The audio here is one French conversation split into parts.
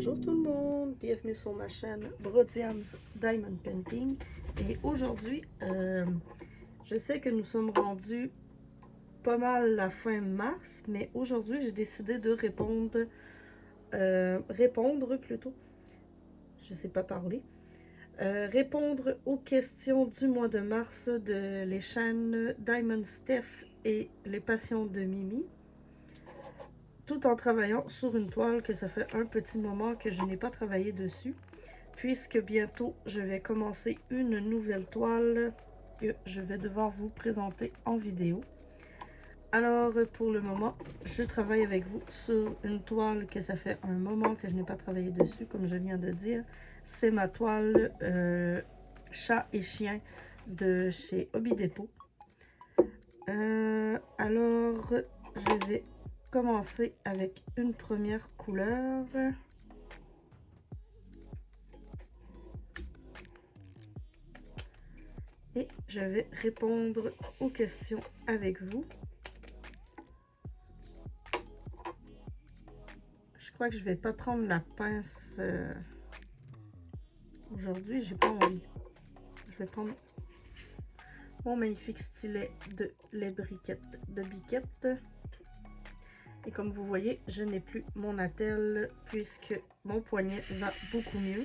Bonjour tout le monde, bienvenue sur ma chaîne Brodiam's Diamond Painting. Et aujourd'hui, je sais que nous sommes rendus pas mal la fin mars, mais aujourd'hui j'ai décidé de répondre plutôt, je sais pas parler, répondre aux questions du mois de mars de les chaînes Diamond Steph et Les Passions de Mimi, tout en travaillant sur une toile que ça fait un petit moment que je n'ai pas travaillé dessus, puisque bientôt je vais commencer une nouvelle toile que je vais devoir vous présenter en vidéo. Alors pour le moment, je travaille avec vous sur une toile que ça fait un moment que je n'ai pas travaillé dessus, comme je viens de dire. C'est ma toile chat et chien de chez Hobby Depot. Alors je vais commencer avec une première couleur. Et je vais répondre aux questions avec vous. Je crois que je vais pas prendre la pince aujourd'hui, j'ai pas envie. Je vais prendre mon magnifique stylet de les briquettes de Biquette. Et comme vous voyez, je n'ai plus mon attelle puisque mon poignet va beaucoup mieux.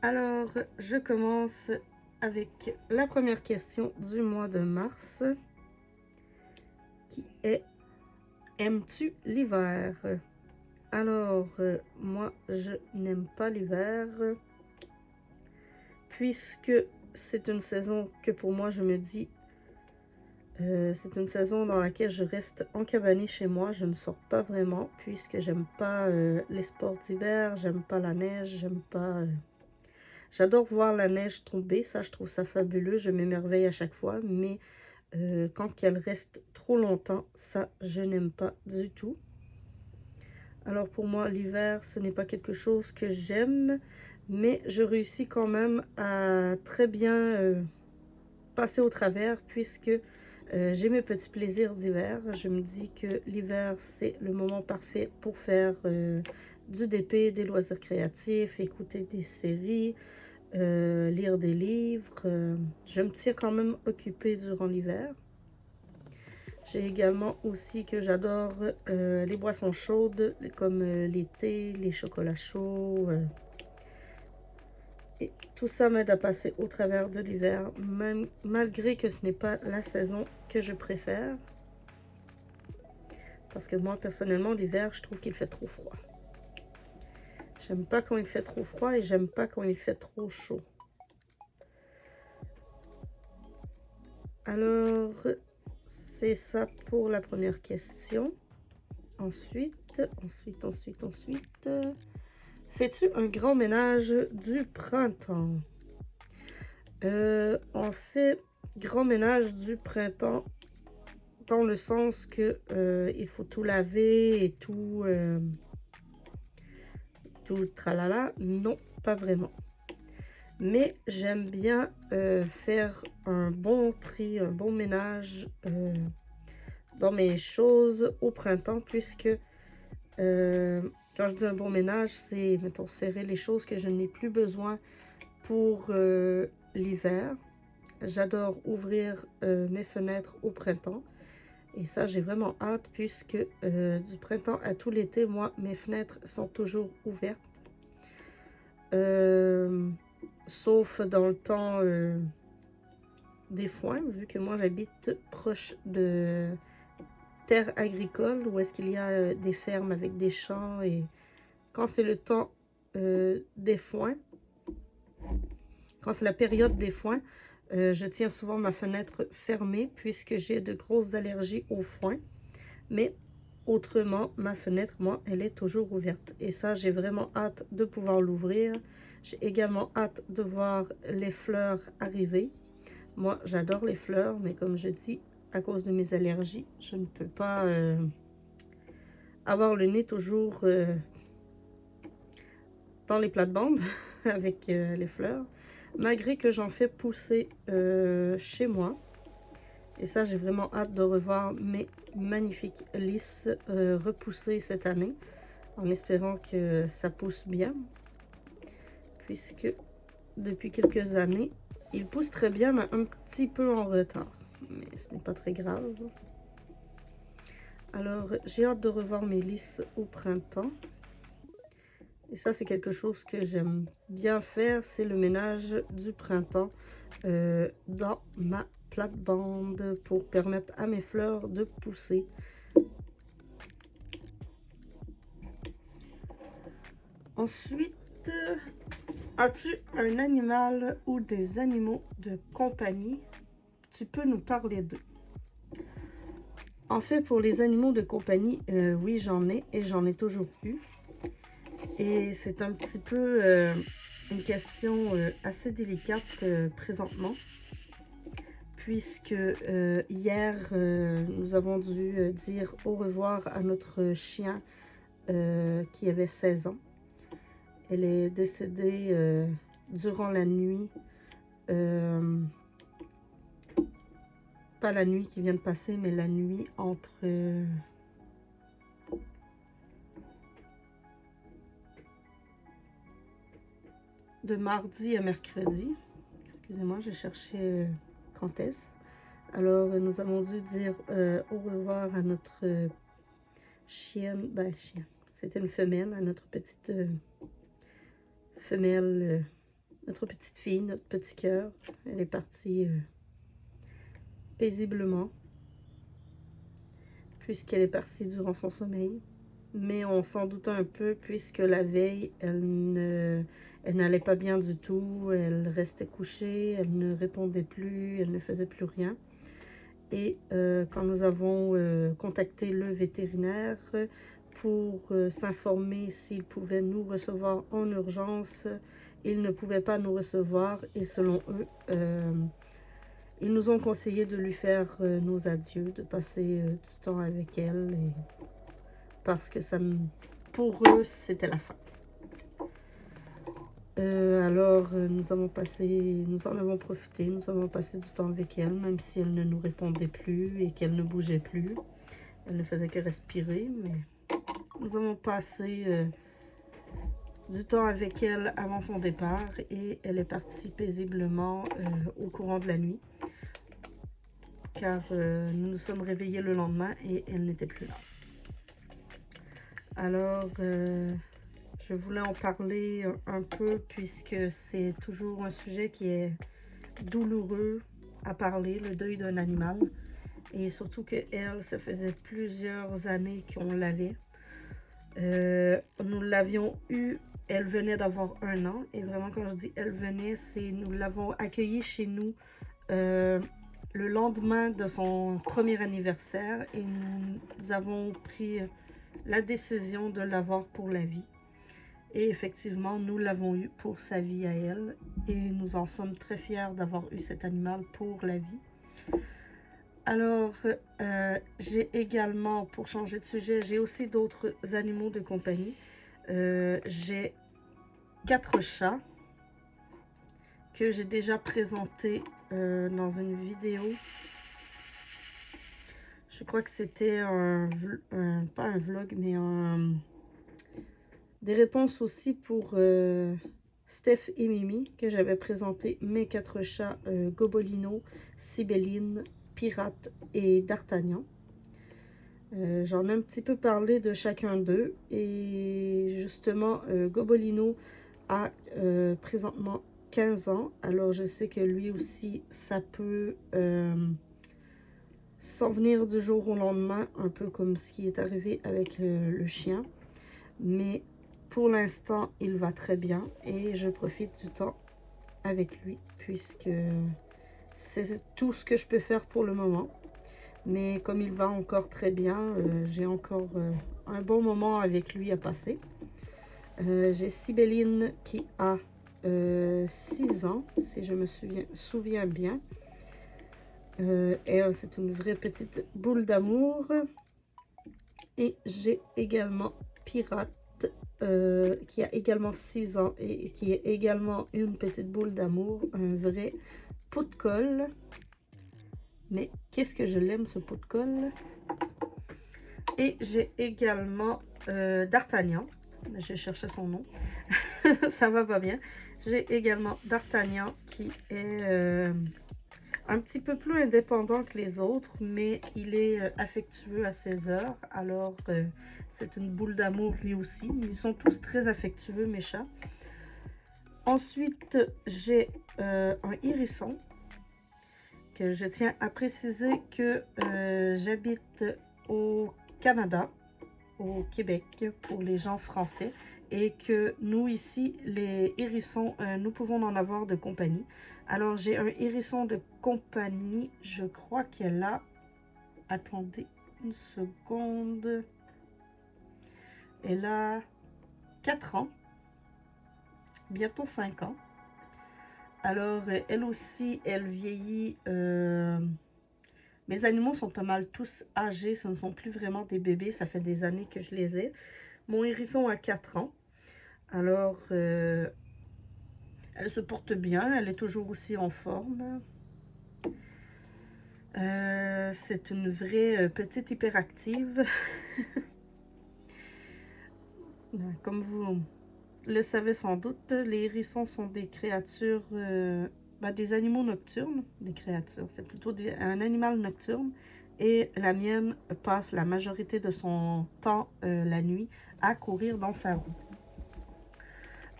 Alors, je commence avec la première question du mois de mars, qui est: aimes-tu l'hiver? Alors, moi, je n'aime pas l'hiver, puisque c'est une saison que pour moi, je me dis, c'est une saison dans laquelle je reste encabanée chez moi, je ne sors pas vraiment, puisque j'aime pas les sports d'hiver, j'aime pas la neige, j'aime pas... J'adore voir la neige tomber, ça je trouve ça fabuleux, je m'émerveille à chaque fois, mais quand elle reste trop longtemps, ça je n'aime pas du tout. Alors pour moi, l'hiver, ce n'est pas quelque chose que j'aime, mais je réussis quand même à très bien passer au travers, puisque j'ai mes petits plaisirs d'hiver. Je me dis que l'hiver, c'est le moment parfait pour faire du DP, des loisirs créatifs, écouter des séries, lire des livres. Je me tiens quand même occupée durant l'hiver. J'ai également aussi que j'adore les boissons chaudes, comme les thés, les chocolats chauds. Et tout ça m'aide à passer au travers de l'hiver, même malgré que ce n'est pas la saison que je préfère. Parce que moi, personnellement, l'hiver, je trouve qu'il fait trop froid. J'aime pas quand il fait trop froid et j'aime pas quand il fait trop chaud. Alors, c'est ça pour la première question. Ensuite, fais-tu un grand ménage du printemps? On fait grand ménage du printemps dans le sens que il faut tout laver et tout tralala. Non, pas vraiment. Mais j'aime bien faire un bon tri, un bon ménage dans mes choses au printemps, puisque quand je dis un bon ménage, c'est, mettons, serrer les choses que je n'ai plus besoin pour l'hiver. J'adore ouvrir mes fenêtres au printemps. Et ça, j'ai vraiment hâte, puisque du printemps à tout l'été, moi, mes fenêtres sont toujours ouvertes. Sauf dans le temps des foins, vu que moi, j'habite proche de terres agricoles, où est-ce qu'il y a des fermes avec des champs. Et quand c'est le temps des foins, quand c'est la période des foins, je tiens souvent ma fenêtre fermée, puisque j'ai de grosses allergies aux foins. Mais autrement, ma fenêtre, moi, elle est toujours ouverte. Et ça, j'ai vraiment hâte de pouvoir l'ouvrir. J'ai également hâte de voir les fleurs arriver. Moi, j'adore les fleurs, mais comme je dis, à cause de mes allergies, je ne peux pas avoir le nez toujours dans les plates-bandes avec les fleurs, malgré que j'en fais pousser chez moi. Et ça, j'ai vraiment hâte de revoir mes magnifiques lys repousser cette année. en espérant que ça pousse bien, puisque depuis quelques années, il pousse très bien, mais un petit peu en retard. Mais ce n'est pas très grave. Alors, j'ai hâte de revoir mes lys au printemps. Et ça, c'est quelque chose que j'aime bien faire, c'est le ménage du printemps dans ma plate-bande pour permettre à mes fleurs de pousser. Ensuite, as-tu un animal ou des animaux de compagnie? Tu peux nous parler d'eux. En fait, pour les animaux de compagnie, oui, j'en ai et j'en ai toujours eu. Et c'est un petit peu une question assez délicate présentement, puisque hier, nous avons dû dire au revoir à notre chien qui avait 16 ans. Elle est décédée durant la nuit, pas la nuit qui vient de passer, mais la nuit entre... de mardi à mercredi. Excusez-moi, je cherchais quand est-ce. Alors, nous avons dû dire au revoir à notre chienne, chien, c'était une femelle, à notre petite femelle, notre petite fille, notre petit cœur. Elle est partie paisiblement, puisqu'elle est partie durant son sommeil. Mais on s'en doutait un peu, puisque la veille, elle n'allait pas bien du tout, elle restait couchée, elle ne répondait plus, elle ne faisait plus rien. Et quand nous avons contacté le vétérinaire pour s'informer s'il pouvait nous recevoir en urgence, ils ne pouvaient pas nous recevoir et selon eux, ils nous ont conseillé de lui faire nos adieux, de passer du temps avec elle, parce que ça, pour eux, c'était la fin. Alors, nous en avons profité, nous avons passé du temps avec elle, même si elle ne nous répondait plus et qu'elle ne bougeait plus. Elle ne faisait que respirer, mais nous avons passé du temps avec elle avant son départ et elle est partie paisiblement au courant de la nuit, car nous nous sommes réveillés le lendemain et elle n'était plus là. Alors, je voulais en parler un peu puisque c'est toujours un sujet qui est douloureux à parler, le deuil d'un animal. Et surtout que elle, ça faisait plusieurs années qu'on l'avait. Nous l'avions eu, elle venait d'avoir 1 an. Et vraiment, quand je dis elle venait, c'est nous l'avons accueillie chez nous le lendemain de son premier anniversaire. Et nous avons pris la décision de l'avoir pour la vie. Et effectivement, nous l'avons eu pour sa vie à elle. Et nous en sommes très fiers d'avoir eu cet animal pour la vie. Alors, j'ai également, pour changer de sujet, j'ai aussi d'autres animaux de compagnie. J'ai 4 chats que j'ai déjà présentés dans une vidéo. Je crois que c'était pas un vlog, mais des réponses aussi pour Steph et Mimi, que j'avais présenté mes 4 chats Gobolino, Sibéline, Pirate et D'Artagnan. J'en ai un petit peu parlé de chacun d'eux et justement Gobolino a présentement 15 ans, alors je sais que lui aussi ça peut s'en venir du jour au lendemain, un peu comme ce qui est arrivé avec le chien, mais pour l'instant il va très bien et je profite du temps avec lui puisque c'est tout ce que je peux faire pour le moment. Mais comme il va encore très bien, j'ai encore un bon moment avec lui à passer. J'ai Sibéline qui a 6 ans, si je me souviens bien. Elle, c'est une vraie petite boule d'amour. Et j'ai également Pirate, qui a également 6 ans et qui est également une petite boule d'amour, un vrai pot de colle. Mais qu'est-ce que je l'aime ce pot de colle. Et j'ai également D'Artagnan. J'ai cherché son nom. Ça va pas bien. J'ai également D'Artagnan qui est un petit peu plus indépendant que les autres, mais il est affectueux à ses heures. Alors, c'est une boule d'amour lui aussi. Ils sont tous très affectueux, mes chats. Ensuite, j'ai un hérisson que je tiens à préciser que j'habite au Canada, au Québec, pour les gens français, et que nous ici, les hérissons, nous pouvons en avoir de compagnie. Alors j'ai un hérisson de compagnie, je crois qu'elle a, attendez une seconde, elle a 4 ans, bientôt 5 ans. Alors elle aussi, elle vieillit. Mes animaux sont pas mal tous âgés, ce ne sont plus vraiment des bébés, ça fait des années que je les ai. Mon hérisson a 4 ans. Alors, elle se porte bien, elle est toujours aussi en forme. C'est une vraie petite hyperactive. Comme vous le savez sans doute, les hérissons sont des créatures, des animaux nocturnes. Des créatures, c'est plutôt un animal nocturne. Et la mienne passe la majorité de son temps la nuit à courir dans sa roue.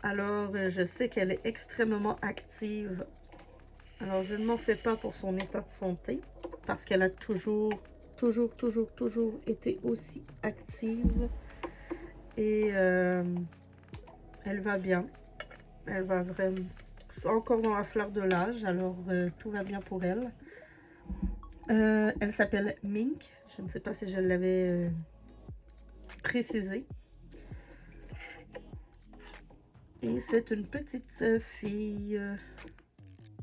Alors, je sais qu'elle est extrêmement active. Alors, je ne m'en fais pas pour son état de santé, parce qu'elle a toujours été aussi active. Et elle va bien. Elle va vraiment encore dans la fleur de l'âge, alors tout va bien pour elle. Elle s'appelle Mink. Je ne sais pas si je l'avais précisé. Et c'est une petite fille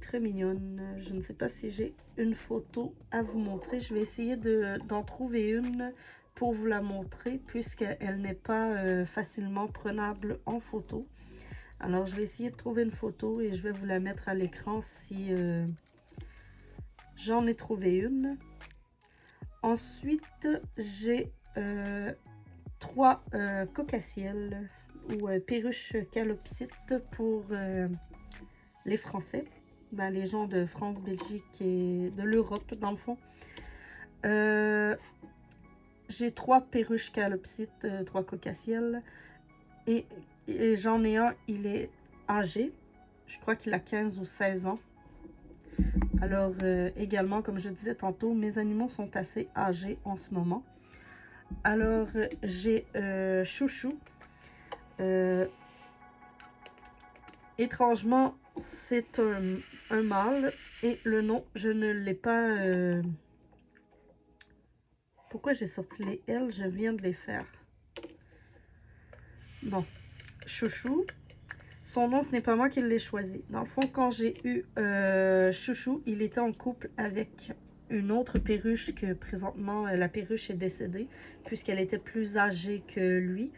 très mignonne. Je ne sais pas si j'ai une photo à vous montrer. Je vais essayer d'en trouver une pour vous la montrer, puisqu'elle n'est pas facilement prenable en photo. Alors, je vais essayer de trouver une photo et je vais vous la mettre à l'écran si j'en ai trouvé une. Ensuite, j'ai 3 cocassiels ou perruches calopsites pour les Français. Les gens de France, Belgique et de l'Europe, dans le fond. J'ai 3 perruches calopsites, 3 cocassiels. Et j'en ai un, il est âgé. Je crois qu'il a 15 ou 16 ans. Alors, également, comme je disais tantôt, mes animaux sont assez âgés en ce moment. Alors, j'ai Chouchou. Étrangement, c'est un mâle. Et le nom, je ne l'ai pas... Pourquoi j'ai sorti les L? Je viens de les faire. Bon, Chouchou. Son nom, ce n'est pas moi qui l'ai choisi. Dans le fond, quand j'ai eu Chouchou, il était en couple avec une autre perruche que présentement, la perruche est décédée, puisqu'elle était plus âgée que lui.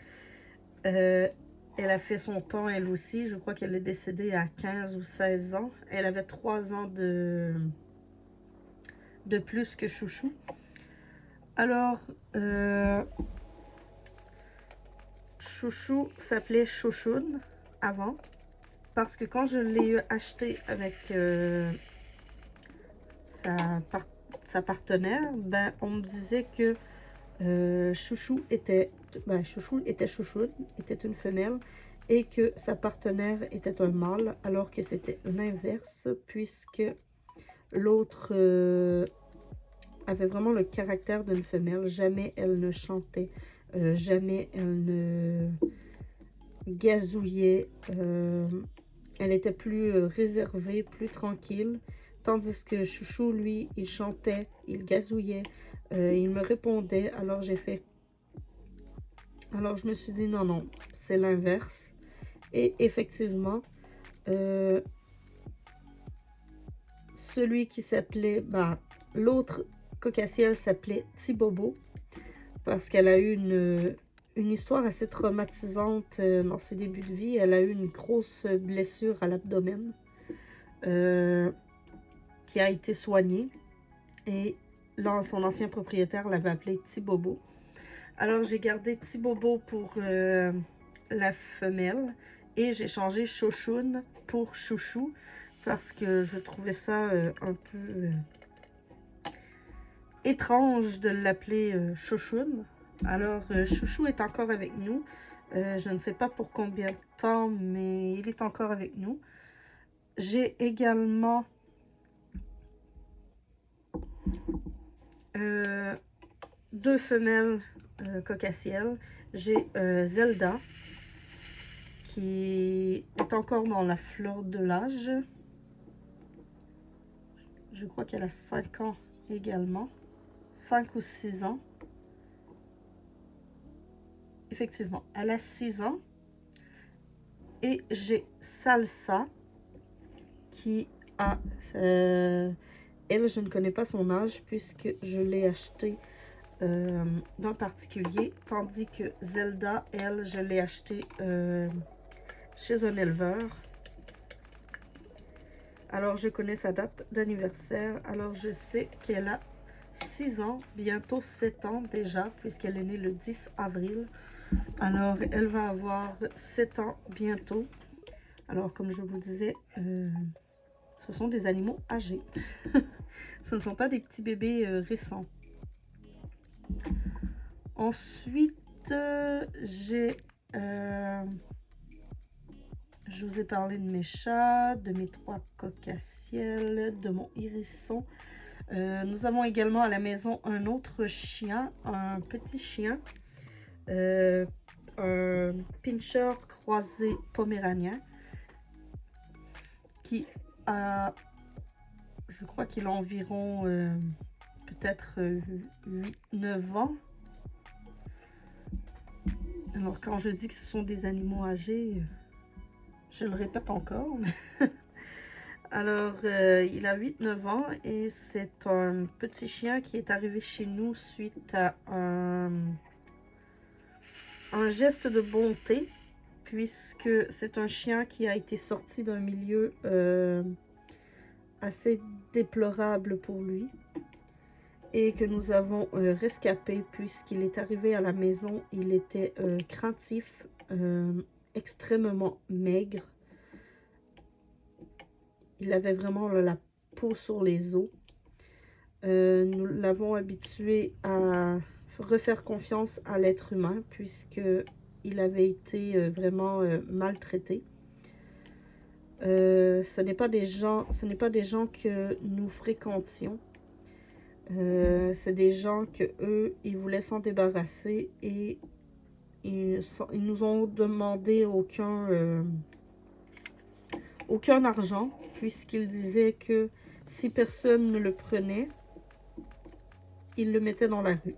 Elle a fait son temps, elle aussi. Je crois qu'elle est décédée à 15 ou 16 ans. Elle avait 3 ans de plus que Chouchou. Alors, Chouchou s'appelait Chouchoune avant. Parce que quand je l'ai acheté avec sa partenaire, on me disait que Chouchou était Chouchoune, était une femelle, et que sa partenaire était un mâle, alors que c'était l'inverse, puisque l'autre avait vraiment le caractère d'une femelle. Jamais elle ne chantait, jamais elle ne gazouillait. Elle était plus réservée, plus tranquille. Tandis que Chouchou, lui, il chantait, il gazouillait, il me répondait. Alors j'ai fait... Alors je me suis dit non, non, c'est l'inverse. Et effectivement, celui qui s'appelait... l'autre cocassiel s'appelait Tibobo. Parce qu'elle a eu une histoire assez traumatisante dans ses débuts de vie. Elle a eu une grosse blessure à l'abdomen qui a été soignée. Et là, son ancien propriétaire l'avait appelé Tibobo. Alors, j'ai gardé Petit Bobo pour la femelle et j'ai changé Chochoun pour Chouchou parce que je trouvais ça un peu étrange de l'appeler Chochoun. Alors, Chouchou est encore avec nous. Je ne sais pas pour combien de temps, mais il est encore avec nous. J'ai également deux femelles cocassielles. J'ai Zelda, qui est encore dans la fleur de l'âge. Je crois qu'elle a 5 ans également. 5 ou 6 ans. Effectivement, elle a 6 ans. Et j'ai Salsa, qui a... elle, je ne connais pas son âge puisque je l'ai acheté d'un particulier. Tandis que Zelda, elle, je l'ai acheté chez un éleveur. Alors, je connais sa date d'anniversaire. Alors, je sais qu'elle a 6 ans, bientôt 7 ans déjà, puisqu'elle est née le 10 avril. Alors, elle va avoir 7 ans bientôt. Alors, comme je vous disais, ce sont des animaux âgés. Ce ne sont pas des petits bébés récents. Ensuite, j'ai... je vous ai parlé de mes chats, de mes 3 cocassiels, de mon hérisson. Nous avons également à la maison un autre chien, un petit chien, un pincher croisé poméranien, qui a, je crois qu'il a environ peut-être 8-9 ans. Alors quand je dis que ce sont des animaux âgés, je le répète encore. Alors, il a 8-9 ans et c'est un petit chien qui est arrivé chez nous suite à un geste de bonté, puisque c'est un chien qui a été sorti d'un milieu assez déplorable pour lui et que nous avons rescapé puisqu'il est arrivé à la maison. Il était craintif, extrêmement maigre. Il avait vraiment la peau sur les os. Nous l'avons habitué à refaire confiance à l'être humain puisque il avait été vraiment maltraité. Ce n'est pas des gens que nous fréquentions. C'est des gens que eux, ils voulaient s'en débarrasser et ils nous ont demandé aucun argent puisqu'ils disaient que si personne ne le prenait, ils le mettaient dans la rue.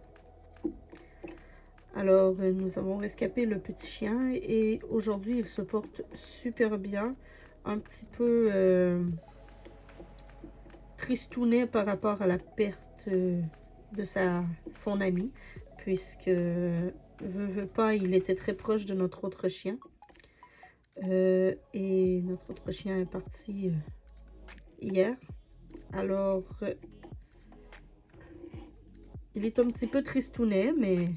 Alors, nous avons rescapé le petit chien et aujourd'hui, il se porte super bien. Un petit peu tristounet par rapport à la perte de son ami, puisque, veut pas, il était très proche de notre autre chien. Et notre autre chien est parti hier. Alors, il est un petit peu tristounet, mais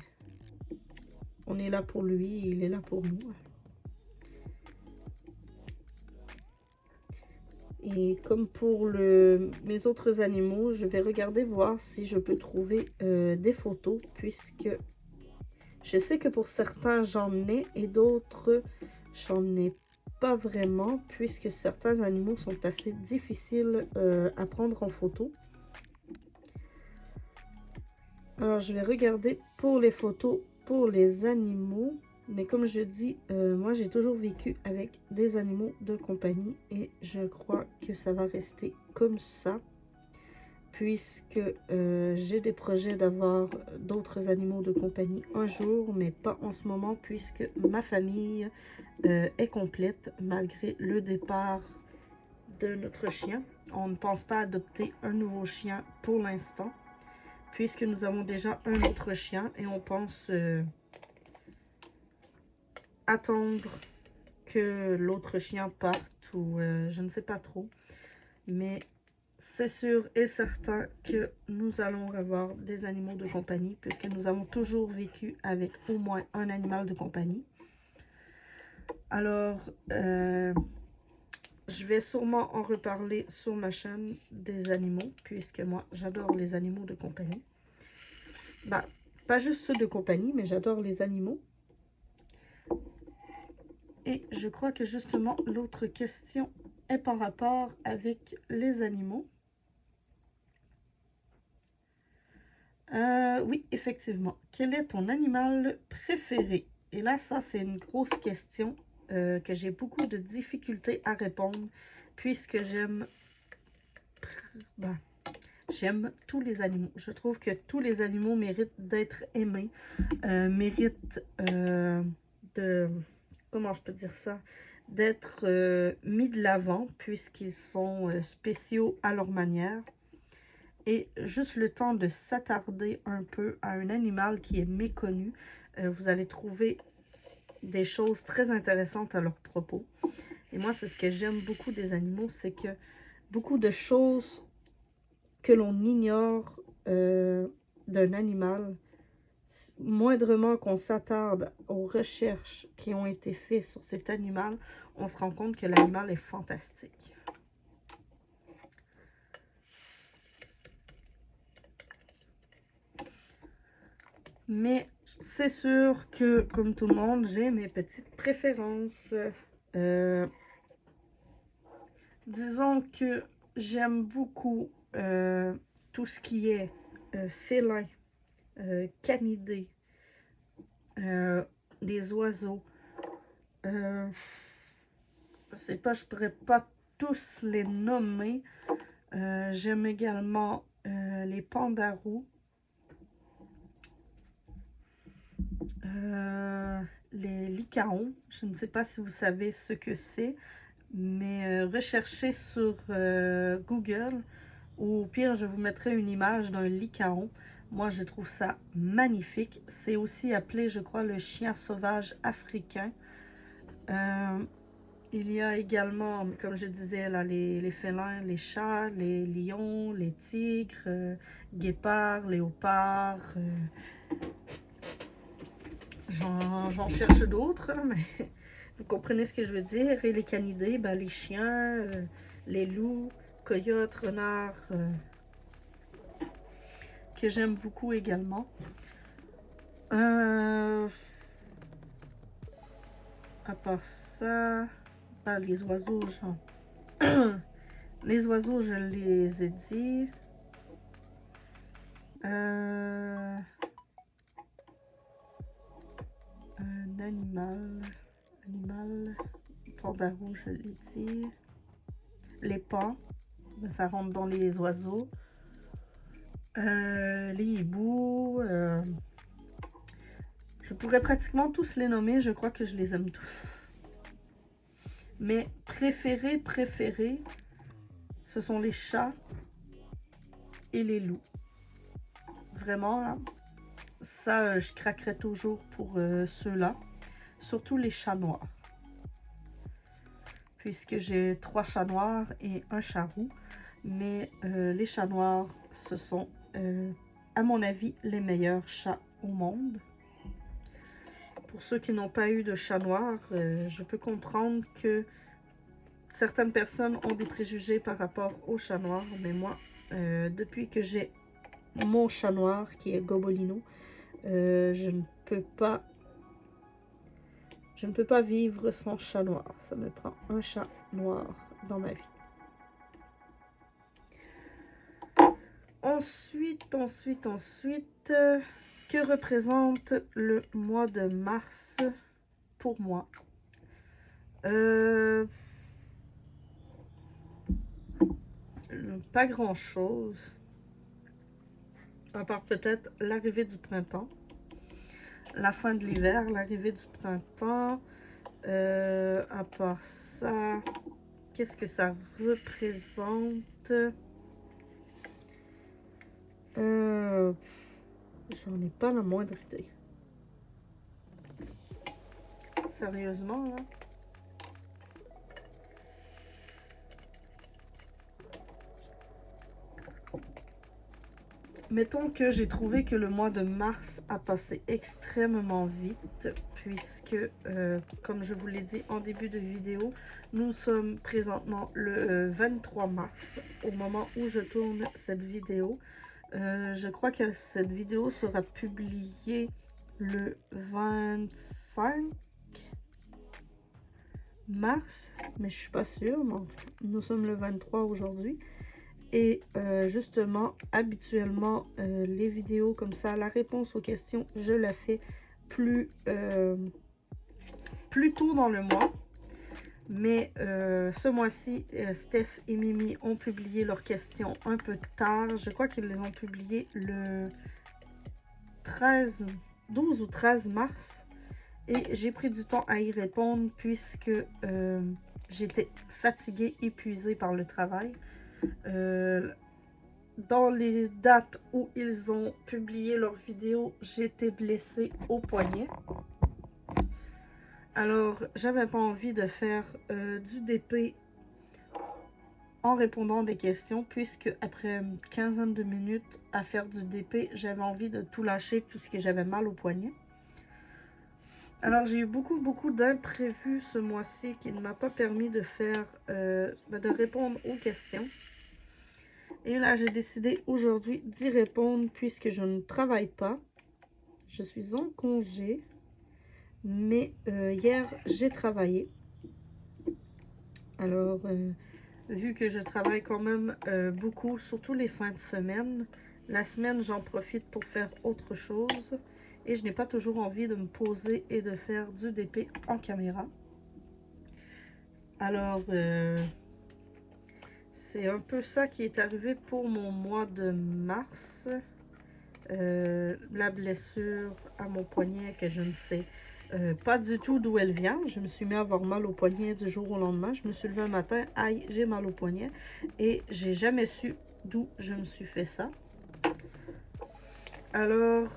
on est là pour lui, il est là pour nous. Et comme pour mes autres animaux, je vais regarder voir si je peux trouver des photos, puisque je sais que pour certains j'en ai et d'autres j'en ai pas vraiment, puisque certains animaux sont assez difficiles à prendre en photo. Alors je vais regarder pour les photos pour les animaux. Mais comme je dis, moi j'ai toujours vécu avec des animaux de compagnie et je crois que ça va rester comme ça. Puisque j'ai des projets d'avoir d'autres animaux de compagnie un jour, mais pas en ce moment puisque ma famille est complète malgré le départ de notre chien. On ne pense pas adopter un nouveau chien pour l'instant puisque nous avons déjà un autre chien et on pense attendre que l'autre chien parte ou je ne sais pas trop. Mais c'est sûr et certain que nous allons avoir des animaux de compagnie, puisque nous avons toujours vécu avec au moins un animal de compagnie. Alors, je vais sûrement en reparler sur ma chaîne des animaux, puisque moi, j'adore les animaux de compagnie. Bah, pas juste ceux de compagnie, mais j'adore les animaux. Et je crois que justement, l'autre question est par rapport avec les animaux. Oui, effectivement. Quel est ton animal préféré? Et là, ça, c'est une grosse question que j'ai beaucoup de difficultés à répondre, puisque ben, j'aime tous les animaux. Je trouve que tous les animaux méritent d'être aimés, méritent de... Comment je peux dire ça? D'être mis de l'avant, puisqu'ils sont spéciaux à leur manière. Et juste le temps de s'attarder un peu à un animal qui est méconnu, vous allez trouver des choses très intéressantes à leur propos. Et moi, c'est ce que j'aime beaucoup des animaux, c'est que beaucoup de choses que l'on ignore d'un animal, moindrement qu'on s'attarde aux recherches qui ont été faites sur cet animal, on se rend compte que l'animal est fantastique. Mais c'est sûr que, comme tout le monde, j'ai mes petites préférences. Disons que j'aime beaucoup tout ce qui est félin, canidé, les oiseaux. Je sais pas, je pourrais pas tous les nommer. J'aime également les pandarous. Les lycaons, je ne sais pas si vous savez ce que c'est, mais recherchez sur Google, ou au pire je vous mettrai une image d'un lycaon. Moi je trouve ça magnifique. C'est aussi appelé, je crois, le chien sauvage africain. Il y a également, comme je disais là, les félins, les chats, les lions, les tigres, guépards, léopards. J'en cherche d'autres, mais vous comprenez ce que je veux dire. Et les canidés, ben, les chiens, les loups, coyotes, renards, que j'aime beaucoup également. À part ça, ben, les oiseaux, les oiseaux, je les ai dit. Un animal, pandarou, je l'ai dit. Les pans, ben, ça rentre dans les oiseaux. Les hiboux, je pourrais pratiquement tous les nommer, je crois que je les aime tous. Mais préférés, ce sont les chats et les loups. Vraiment, là, ça, je craquerais toujours pour ceux-là. Surtout les chats noirs. Puisque j'ai 3 chats noirs et un chat roux. Mais les chats noirs, ce sont, à mon avis, les meilleurs chats au monde. Pour ceux qui n'ont pas eu de chat noir, je peux comprendre que certaines personnes ont des préjugés par rapport au chat noir, mais moi, depuis que j'ai mon chat noir, qui est Gobolino, je ne peux pas vivre sans chat noir. Ça me prend un chat noir dans ma vie. Ensuite, que représente le mois de mars pour moi? Pas grand chose, à part peut-être l'arrivée du printemps, la fin de l'hiver, l'arrivée du printemps. À part ça, qu'est-ce que ça représente? J'en ai pas la moindre idée. Sérieusement, là. Mettons que j'ai trouvé que le mois de mars a passé extrêmement vite puisque, comme je vous l'ai dit en début de vidéo, nous sommes présentement le 23 mars au moment où je tourne cette vidéo. Je crois que cette vidéo sera publiée le 25 mars, mais je suis pas sûre. Donc, nous sommes le 23 aujourd'hui. Et justement, habituellement, les vidéos comme ça, la réponse aux questions, je la fais plus tôt dans le mois. Mais ce mois-ci, Steph et Mimi ont publié leurs questions un peu tard. Je crois qu'ils les ont publiées le 12 ou 13 mars. Et j'ai pris du temps à y répondre puisque j'étais fatiguée, épuisée par le travail. Dans les dates où ils ont publié leurs vidéos, j'étais blessée au poignet. Alors, j'avais pas envie de faire du DP en répondant des questions, puisque après une quinzaine de minutes à faire du DP, j'avais envie de tout lâcher puisque j'avais mal au poignet. Alors, j'ai eu beaucoup d'imprévus ce mois-ci qui ne m'a pas permis de faire, de répondre aux questions. Et là, j'ai décidé aujourd'hui d'y répondre puisque je ne travaille pas. Je suis en congé, mais hier, j'ai travaillé. Alors, vu que je travaille quand même beaucoup, surtout les fins de semaine, la semaine, j'en profite pour faire autre chose. Et je n'ai pas toujours envie de me poser et de faire du DP en caméra. Alors, c'est un peu ça qui est arrivé pour mon mois de mars. La blessure à mon poignet que je ne sais pas du tout d'où elle vient. Je me suis mis à avoir mal au poignet du jour au lendemain. Je me suis levée un matin, aïe, j'ai mal au poignet. Et j'ai jamais su d'où je me suis fait ça. Alors,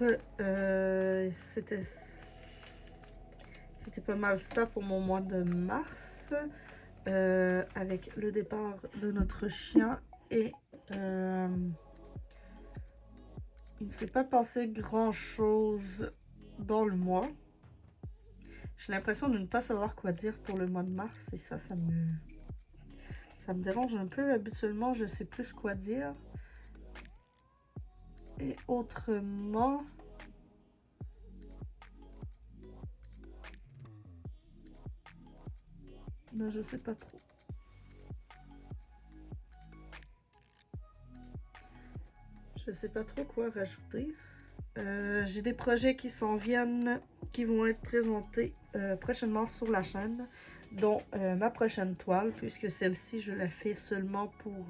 c'était pas mal ça pour mon mois de mars. Avec le départ de notre chien et il ne s'est pas passé grand chose dans le mois. J'ai l'impression de ne pas savoir quoi dire pour le mois de mars et ça me dérange un peu. Habituellement, je sais plus quoi dire. Et autrement, ben, je sais pas trop. Je sais pas trop quoi rajouter. J'ai des projets qui s'en viennent, qui vont être présentés prochainement sur la chaîne, dont ma prochaine toile, puisque celle-ci, je la fais seulement pour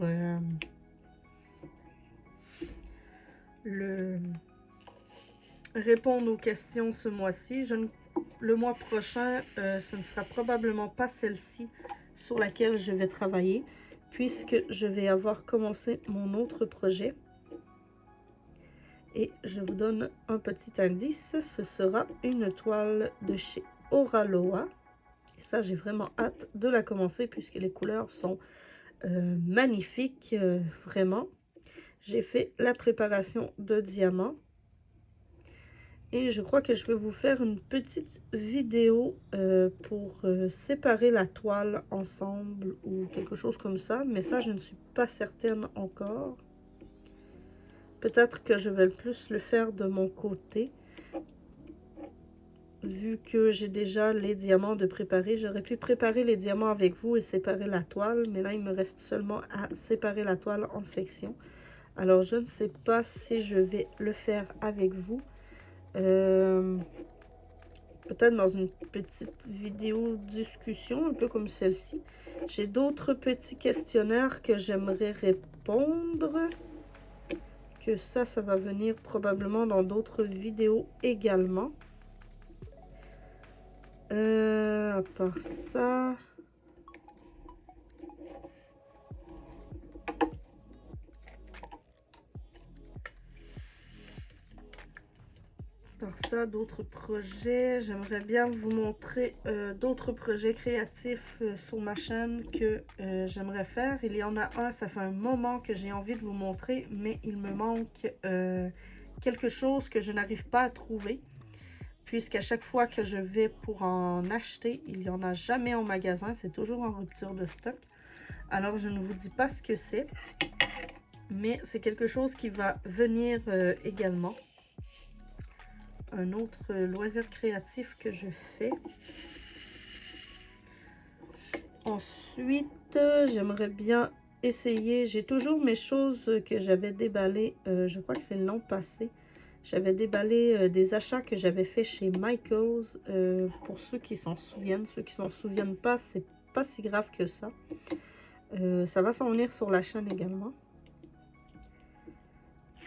répondre aux questions ce mois-ci. Le mois prochain, ce ne sera probablement pas celle-ci sur laquelle je vais travailler, puisque je vais avoir commencé mon autre projet. Et je vous donne un petit indice, ce sera une toile de chez Oraloa. Et ça, j'ai vraiment hâte de la commencer puisque les couleurs sont magnifiques, vraiment. J'ai fait la préparation de diamants. Et je crois que je vais vous faire une petite vidéo pour séparer la toile ensemble ou quelque chose comme ça. Mais ça, je ne suis pas certaine encore. Peut-être que je vais plus le faire de mon côté. Vu que j'ai déjà les diamants de préparer, j'aurais pu préparer les diamants avec vous et séparer la toile. Mais là, il me reste seulement à séparer la toile en sections. Alors, je ne sais pas si je vais le faire avec vous. Peut-être dans une petite vidéo discussion, un peu comme celle-ci. J'ai d'autres petits questionnaires que j'aimerais répondre. Que ça va venir probablement dans d'autres vidéos également. À part ça... par ça, d'autres projets. J'aimerais bien vous montrer d'autres projets créatifs sur ma chaîne que j'aimerais faire. Il y en a un, ça fait un moment que j'ai envie de vous montrer, mais il me manque quelque chose que je n'arrive pas à trouver. Puisqu'à chaque fois que je vais pour en acheter, il n'y en a jamais en magasin. C'est toujours en rupture de stock. Alors, je ne vous dis pas ce que c'est. Mais c'est quelque chose qui va venir également. Un autre loisir créatif que je fais. Ensuite, j'aimerais bien essayer. J'ai toujours mes choses que j'avais déballées. Je crois que c'est l'an passé. J'avais déballé des achats que j'avais fait chez Michaels. Pour ceux qui s'en souviennent. Ceux qui s'en souviennent pas, c'est pas si grave que ça. Ça va s'en venir sur la chaîne également.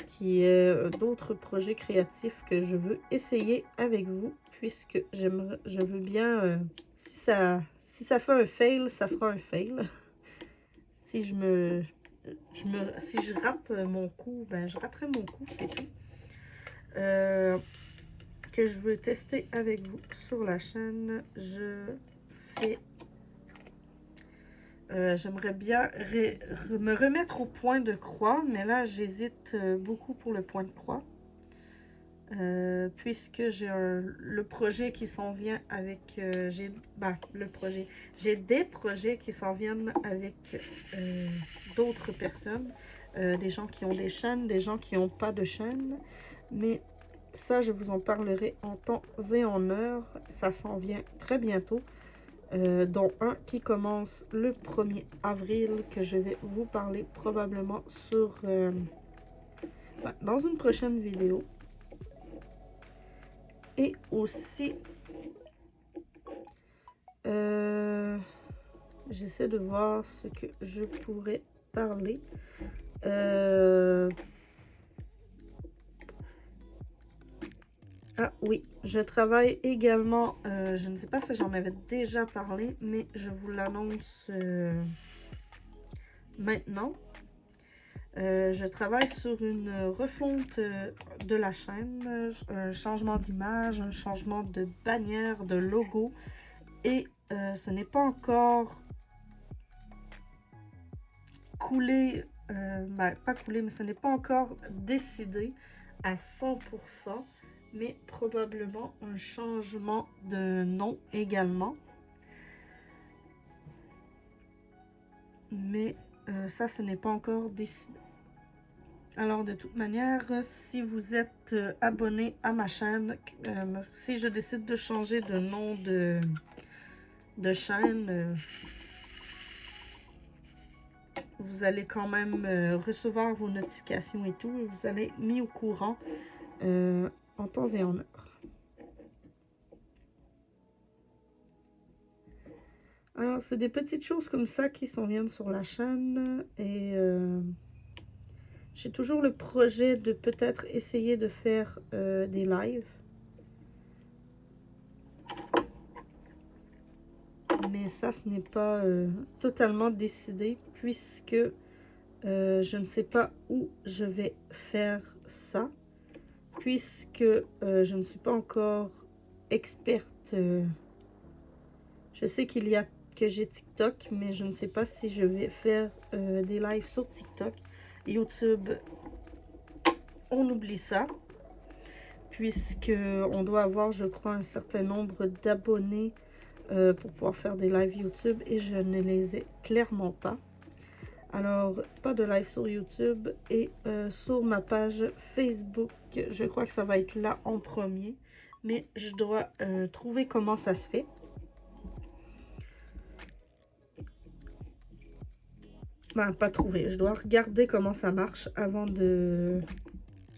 Qui est d'autres projets créatifs que je veux essayer avec vous. Puisque je veux bien... si ça fait un fail, ça fera un fail. Si je rate mon coup, ben je raterai mon coup, c'est tout. Que je veux tester avec vous sur la chaîne. J'aimerais bien me remettre au point de croix, mais là j'hésite beaucoup pour le point de croix. Puisque j'ai le projet qui s'en vient avec j'ai des projets qui s'en viennent avec d'autres personnes, des gens qui ont des chaînes, des gens qui n'ont pas de chaîne, mais ça je vous en parlerai en temps et en heure. Ça s'en vient très bientôt, dont un qui commence le 1er avril que je vais vous parler probablement sur dans une prochaine vidéo. Et aussi, j'essaie de voir ce que je pourrais parler. Ah oui, je travaille également, je ne sais pas si j'en avais déjà parlé, mais je vous l'annonce maintenant. Je travaille sur une refonte de la chaîne, un changement d'image, un changement de bannière, de logo. Et ce n'est pas encore coulé, pas coulé, mais ce n'est pas encore décidé à 100%, mais probablement un changement de nom également. Mais ça, ce n'est pas encore décidé. Alors, de toute manière, si vous êtes abonné à ma chaîne, si je décide de changer de nom de chaîne, vous allez quand même recevoir vos notifications et tout. Vous allez être mis au courant en temps et en heure. Alors, c'est des petites choses comme ça qui s'en viennent sur la chaîne. Et j'ai toujours le projet de peut-être essayer de faire des lives. Mais ça, ce n'est pas totalement décidé puisque je ne sais pas où je vais faire ça. Puisque je ne suis pas encore experte. Je sais que j'ai TikTok, mais je ne sais pas si je vais faire des lives sur TikTok. YouTube, on oublie ça. Puisque on doit avoir, je crois, un certain nombre d'abonnés pour pouvoir faire des lives YouTube. Et je ne les ai clairement pas. Alors, pas de live sur YouTube. Et sur ma page Facebook, je crois que ça va être là en premier. Mais je dois trouver comment ça se fait. Ben, pas trouver. Je dois regarder comment ça marche avant de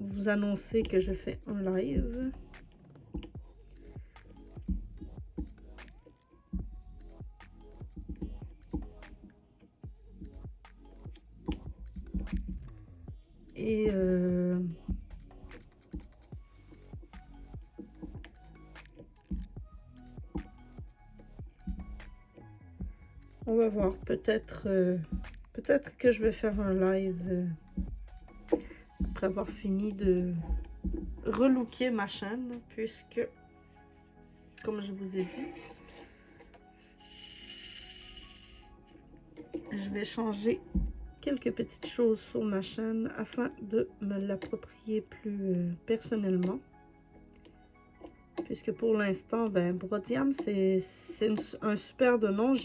vous annoncer que je fais un live. Et on va voir. Peut-être que je vais faire un live après avoir fini de relooker ma chaîne puisque, comme je vous ai dit, je vais changer quelques petites choses sur ma chaîne afin de me l'approprier plus personnellement. Puisque pour l'instant, ben, Brodiam, c'est un super de nom.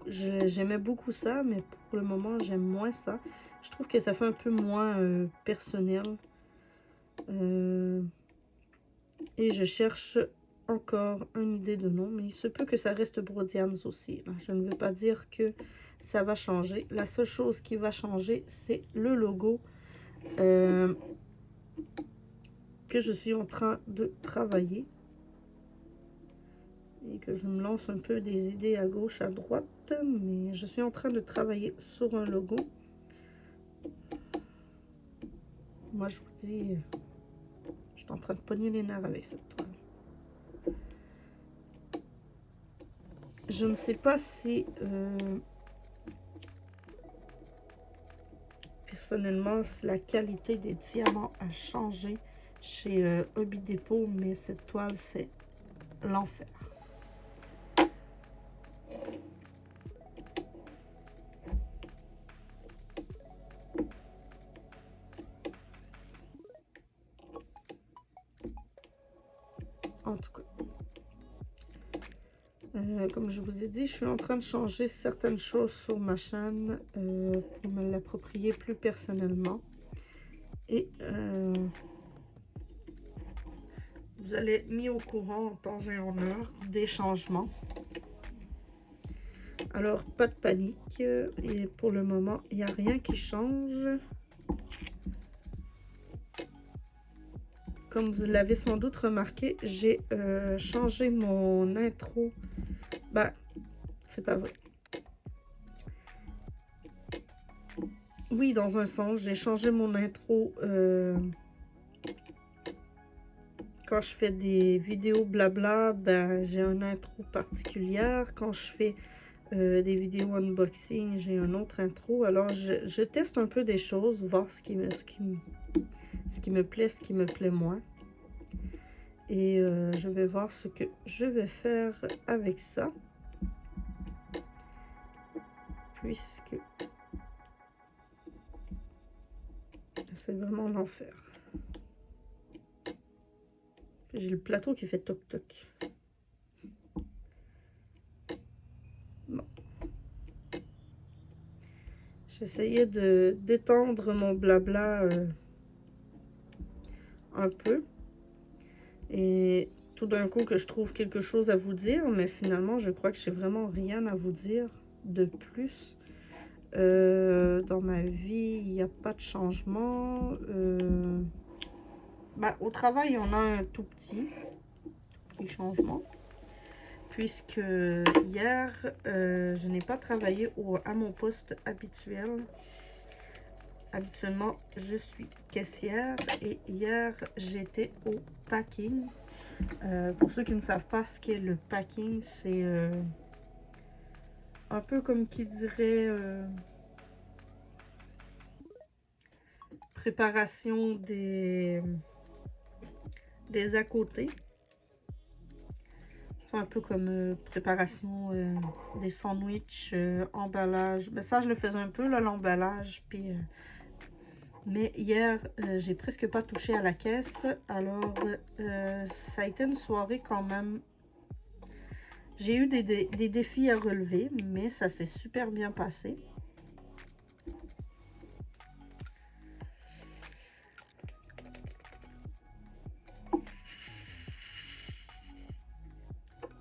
J'aimais beaucoup ça, mais pour le moment, j'aime moins ça. Je trouve que ça fait un peu moins personnel. Et je cherche encore une idée de nom, mais il se peut que ça reste Brodiams aussi. Là. Je ne veux pas dire que ça va changer. La seule chose qui va changer, c'est le logo que je suis en train de travailler. Et que je me lance un peu des idées à gauche, à droite, mais je suis en train de travailler sur un logo. Moi, je vous dis, je suis en train de pogner les nerfs avec cette toile. Je ne sais pas si, personnellement, si la qualité des diamants a changé chez Hobby Depot, mais cette toile, c'est l'enfer. En tout cas, comme je vous ai dit, je suis en train de changer certaines choses sur ma chaîne pour me l'approprier plus personnellement. Et vous allez être mis au courant en temps et en heure des changements. Alors, pas de panique. Et pour le moment, il n'y a rien qui change. Comme vous l'avez sans doute remarqué, j'ai changé mon intro. Bah, c'est pas vrai. Oui, dans un sens, j'ai changé mon intro quand je fais des vidéos blabla, ben, j'ai une intro particulière. Quand je fais des vidéos unboxing, j'ai un autre intro. Alors, je teste un peu des choses, voir ce qui me plaît, ce qui me plaît moins. Et je vais voir ce que je vais faire avec ça. Puisque c'est vraiment l'enfer. J'ai le plateau qui fait toc toc. Bon. J'essayais de d'étendre mon blabla un peu. Et tout d'un coup que je trouve quelque chose à vous dire, mais finalement je crois que j'ai vraiment rien à vous dire de plus. Dans ma vie, il n'y a pas de changement. Bah, au travail, on a un tout petit changement. Puisque hier, je n'ai pas travaillé à mon poste habituel. Habituellement, je suis caissière et hier, j'étais au packing. Pour ceux qui ne savent pas ce qu'est le packing, c'est un peu comme qui dirait préparation des à côté. C'est un peu comme préparation des sandwichs, emballage. Ben, ça, je le faisais un peu, là, l'emballage. Puis, mais hier, j'ai presque pas touché à la caisse. Alors, ça a été une soirée quand même. J'ai eu des défis à relever, mais ça s'est super bien passé.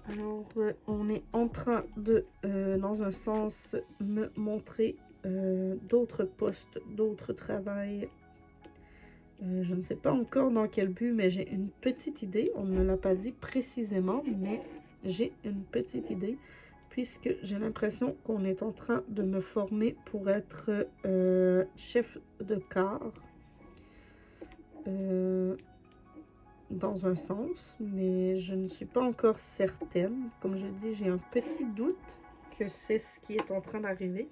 Alors, on est en train de, dans un sens, me montrer d'autres postes, d'autres travails. Je ne sais pas encore dans quel but, mais j'ai une petite idée. On ne me l'a pas dit précisément, mais j'ai une petite idée. Puisque j'ai l'impression qu'on est en train de me former pour être chef de car. Dans un sens, mais je ne suis pas encore certaine. Comme je dis, j'ai un petit doute que c'est ce qui est en train d'arriver.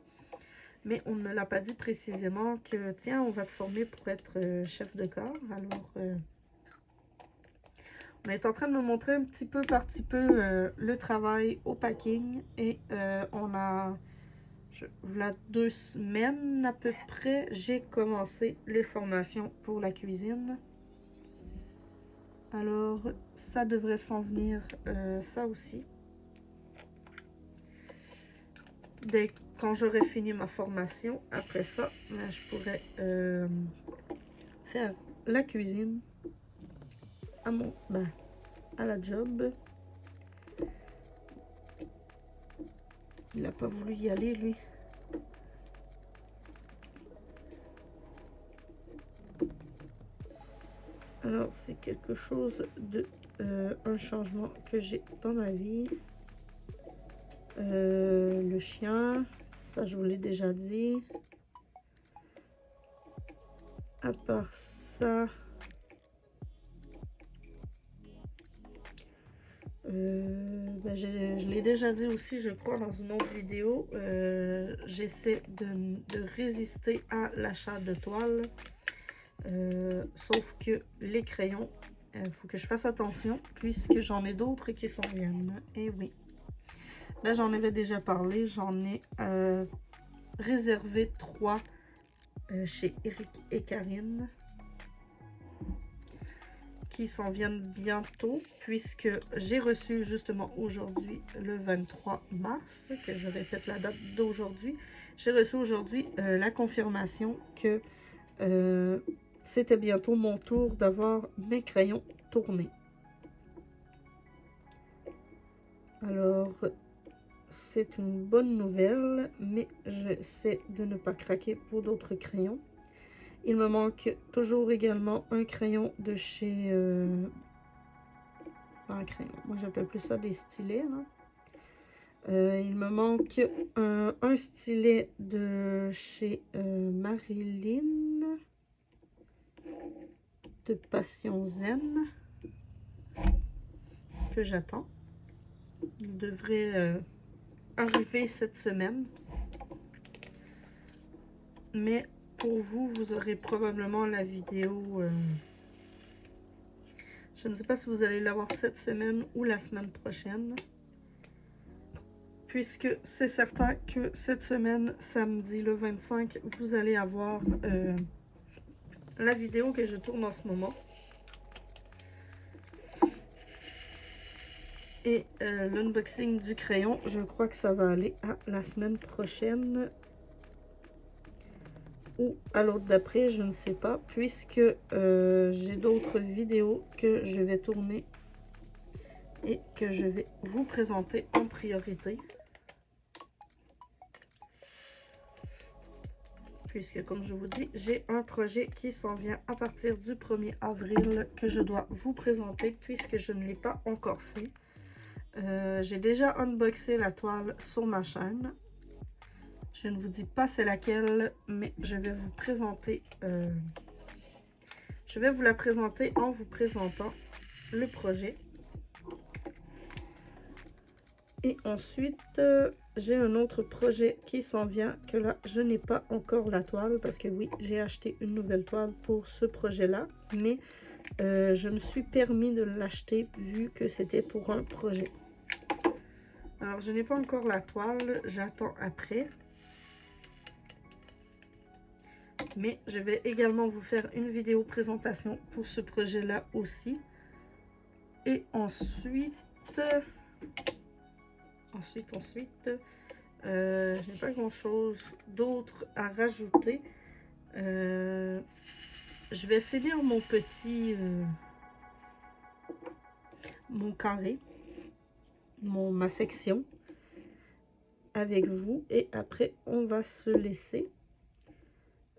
Mais on ne me l'a pas dit précisément que, tiens, on va te former pour être chef de corps. Alors, On est en train de me montrer un petit peu par petit peu le travail au packing. Et on a, voilà 2 semaines à peu près, j'ai commencé les formations pour la cuisine. Alors, ça devrait s'en venir, ça aussi. Quand j'aurai fini ma formation, après ça, ben, je pourrais faire la cuisine à la job. Il n'a pas voulu y aller, lui. Alors, c'est quelque chose de... un changement que j'ai dans ma vie. Le chien, ça je vous l'ai déjà dit. À part ça... je l'ai déjà dit aussi, je crois, dans une autre vidéo. J'essaie de résister à l'achat de toiles. Sauf que les crayons, il faut que je fasse attention puisque j'en ai d'autres qui s'en viennent. Et oui, ben, j'en avais déjà parlé, j'en ai réservé 3 chez Eric et Karine qui s'en viennent bientôt puisque j'ai reçu justement aujourd'hui le 23 mars, que je répète la date d'aujourd'hui, j'ai reçu aujourd'hui la confirmation que c'était bientôt mon tour d'avoir mes crayons tournés. Alors, c'est une bonne nouvelle, mais j'essaie de ne pas craquer pour d'autres crayons. Il me manque toujours également un crayon de chez... un crayon, moi j'appelle plus ça des stylets. Il me manque un stylet de chez Marilyn, de Passion Zen, que j'attends. Il devrait arriver cette semaine. Mais pour vous, vous aurez probablement la vidéo. Je ne sais pas si vous allez l'avoir cette semaine ou la semaine prochaine. Puisque c'est certain que cette semaine, samedi le 25, vous allez avoir la vidéo que je tourne en ce moment. Et l'unboxing du crayon, je crois que ça va aller à la semaine prochaine. Ou à l'autre d'après, je ne sais pas, puisque j'ai d'autres vidéos que je vais tourner et que je vais vous présenter en priorité. Puisque, comme je vous dis, j'ai un projet qui s'en vient à partir du 1er avril que je dois vous présenter puisque je ne l'ai pas encore fait. J'ai déjà unboxé la toile sur ma chaîne. Je ne vous dis pas c'est laquelle, mais je vais vous présenter. Je vais vous la présenter en vous présentant le projet. Et ensuite, j'ai un autre projet qui s'en vient, que là, je n'ai pas encore la toile, parce que oui, j'ai acheté une nouvelle toile pour ce projet-là, mais je me suis permis de l'acheter vu que c'était pour un projet. Alors, je n'ai pas encore la toile, j'attends après. Mais je vais également vous faire une vidéo présentation pour ce projet-là aussi. Et ensuite... je n'ai pas grand chose d'autre à rajouter. Je vais finir mon petit mon carré, ma section avec vous et après on va se laisser.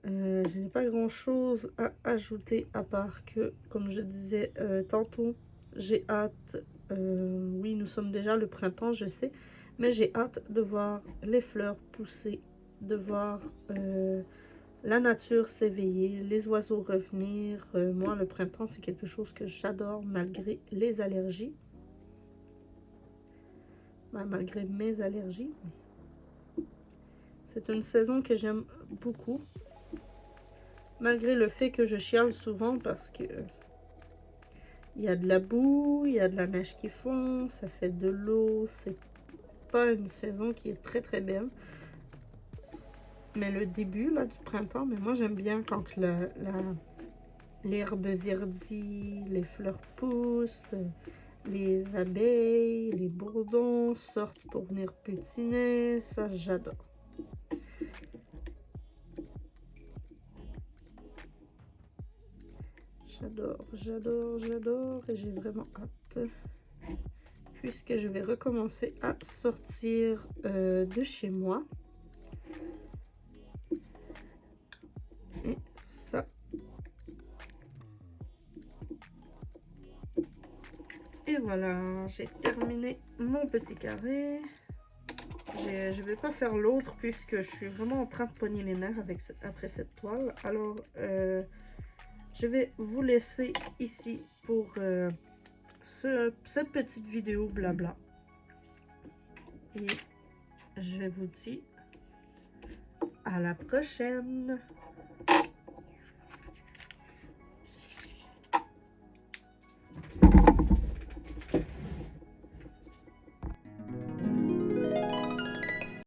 Je n'ai pas grand chose à ajouter à part que, comme je disais tantôt, j'ai hâte, oui nous sommes déjà le printemps je sais, mais j'ai hâte de voir les fleurs pousser, de voir la nature s'éveiller, les oiseaux revenir. Moi le printemps c'est quelque chose que j'adore malgré les allergies, malgré mes allergies. C'est une saison que j'aime beaucoup. Malgré le fait que je chiale souvent parce que Il y a de la boue, il y a de la neige qui fond, ça fait de l'eau. C'est pas une saison qui est très belle. Mais le début là, du printemps, mais moi j'aime bien quand l'herbe verdit, les fleurs poussent, les abeilles, les bourdons sortent pour venir butiner. Ça, j'adore. J'adore et j'ai vraiment hâte puisque je vais recommencer à sortir de chez moi. Et ça. Et voilà, j'ai terminé mon petit carré. Je vais pas faire l'autre puisque je suis vraiment en train de pogner les nerfs après cette toile. Alors, je vais vous laisser ici pour cette petite vidéo blabla. Et je vous dis à la prochaine.